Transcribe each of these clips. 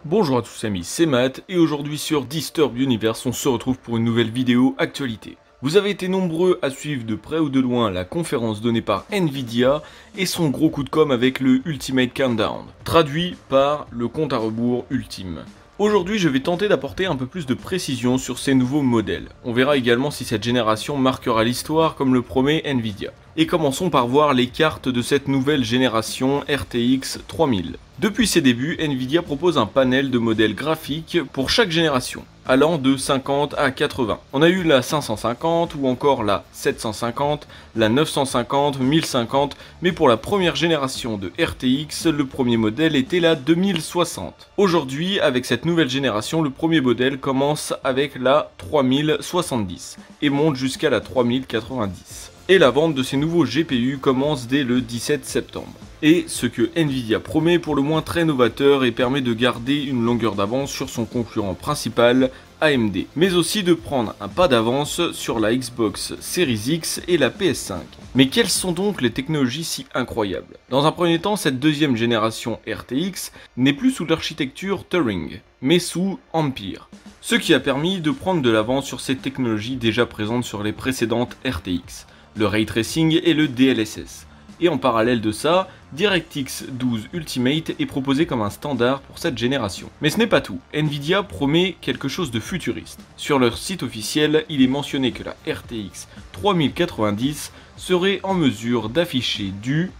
Bonjour à tous amis, c'est Matt et aujourd'hui sur Disturb Universe on se retrouve pour une nouvelle vidéo actualité. Vous avez été nombreux à suivre de près ou de loin la conférence donnée par Nvidia et son gros coup de com' avec le Ultimate Countdown, traduit par le compte à rebours ultime. Aujourd'hui je vais tenter d'apporter un peu plus de précision sur ces nouveaux modèles. On verra également si cette génération marquera l'histoire comme le promet Nvidia. Et commençons par voir les cartes de cette nouvelle génération RTX 3000. Depuis ses débuts, Nvidia propose un panel de modèles graphiques pour chaque génération, allant de 50 à 80. On a eu la 550 ou encore la 750, la 950, 1050, mais pour la première génération de RTX, le premier modèle était la 2060. Aujourd'hui, avec cette nouvelle génération, le premier modèle commence avec la 3070 et monte jusqu'à la 3090. Et la vente de ces nouveaux GPU commence dès le 17 septembre. Et ce que Nvidia promet pour le moins très novateur et permet de garder une longueur d'avance sur son concurrent principal, AMD, mais aussi de prendre un pas d'avance sur la Xbox Series X et la PS5. Mais quelles sont donc les technologies si incroyables? Dans un premier temps, cette deuxième génération RTX n'est plus sous l'architecture Turing, mais sous Ampere, ce qui a permis de prendre de l'avance sur ces technologies déjà présentes sur les précédentes RTX, le Ray Tracing et le DLSS. Et en parallèle de ça, DirectX 12 Ultimate est proposé comme un standard pour cette génération. Mais ce n'est pas tout, Nvidia promet quelque chose de futuriste. Sur leur site officiel, il est mentionné que la RTX 3090 serait en mesure d'afficher du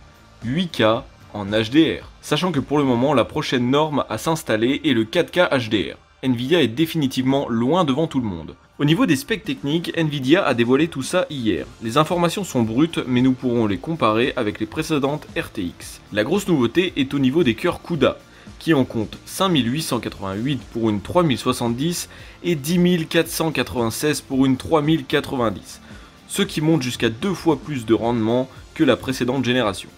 8K en HDR. Sachant que pour le moment, la prochaine norme à s'installer est le 4K HDR. Nvidia est définitivement loin devant tout le monde. Au niveau des specs techniques, Nvidia a dévoilé tout ça hier. Les informations sont brutes, mais nous pourrons les comparer avec les précédentes RTX. La grosse nouveauté est au niveau des cœurs CUDA, qui en compte 5888 pour une 3070 et 10496 pour une 3090, ce qui monte jusqu'à 2 fois plus de rendement que la précédente génération.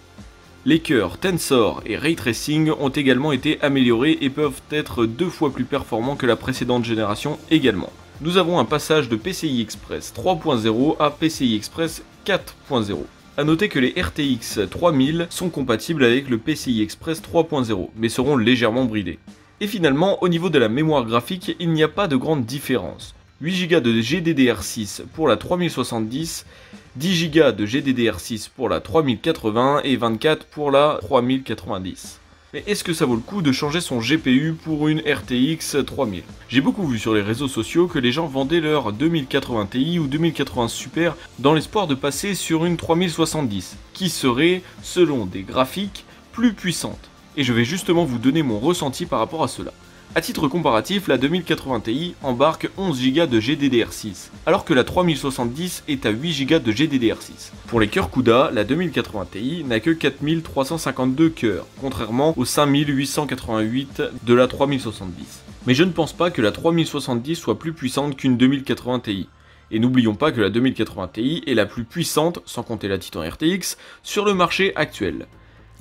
Les cœurs Tensor et Ray Tracing ont également été améliorés et peuvent être 2 fois plus performants que la précédente génération également. Nous avons un passage de PCI Express 3.0 à PCI Express 4.0. A noter que les RTX 3000 sont compatibles avec le PCI Express 3.0, mais seront légèrement bridés. Et finalement, au niveau de la mémoire graphique, il n'y a pas de grande différence. 8 Go de GDDR6 pour la 3070, 10 Go de GDDR6 pour la 3080 et 24 pour la 3090. Mais est-ce que ça vaut le coup de changer son GPU pour une RTX 3000? J'ai beaucoup vu sur les réseaux sociaux que les gens vendaient leur 2080 Ti ou 2080 Super dans l'espoir de passer sur une 3070, qui serait, selon des graphiques, plus puissante. Et je vais justement vous donner mon ressenti par rapport à cela. A titre comparatif, la 2080 Ti embarque 11 Go de GDDR6, alors que la 3070 est à 8 Go de GDDR6. Pour les cœurs CUDA, la 2080 Ti n'a que 4352 cœurs, contrairement aux 5888 de la 3070. Mais je ne pense pas que la 3070 soit plus puissante qu'une 2080 Ti. Et n'oublions pas que la 2080 Ti est la plus puissante, sans compter la Titan RTX, sur le marché actuel.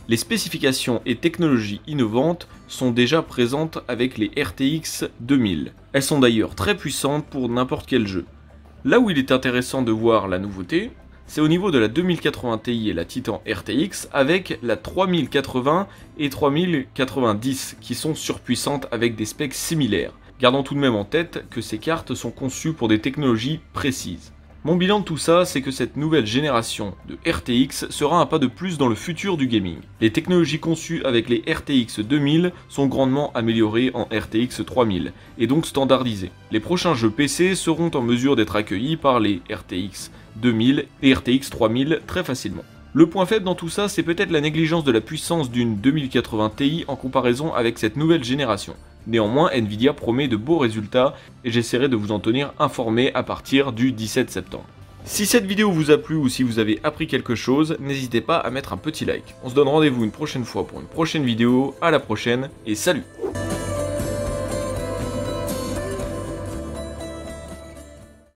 Les spécifications et technologies innovantes sont déjà présentes avec les RTX 2000. Elles sont d'ailleurs très puissantes pour n'importe quel jeu. Là où il est intéressant de voir la nouveauté, c'est au niveau de la 2080 Ti et la Titan RTX avec la 3080 et 3090 qui sont surpuissantes avec des specs similaires. Gardons tout de même en tête que ces cartes sont conçues pour des technologies précises. Mon bilan de tout ça, c'est que cette nouvelle génération de RTX sera un pas de plus dans le futur du gaming. Les technologies conçues avec les RTX 2000 sont grandement améliorées en RTX 3000, et donc standardisées. Les prochains jeux PC seront en mesure d'être accueillis par les RTX 2000 et RTX 3000 très facilement. Le point faible dans tout ça, c'est peut-être la négligence de la puissance d'une 2080 Ti en comparaison avec cette nouvelle génération. Néanmoins, Nvidia promet de beaux résultats et j'essaierai de vous en tenir informé à partir du 17 septembre. Si cette vidéo vous a plu ou si vous avez appris quelque chose, n'hésitez pas à mettre un petit like. On se donne rendez-vous une prochaine fois pour une prochaine vidéo, à la prochaine et salut!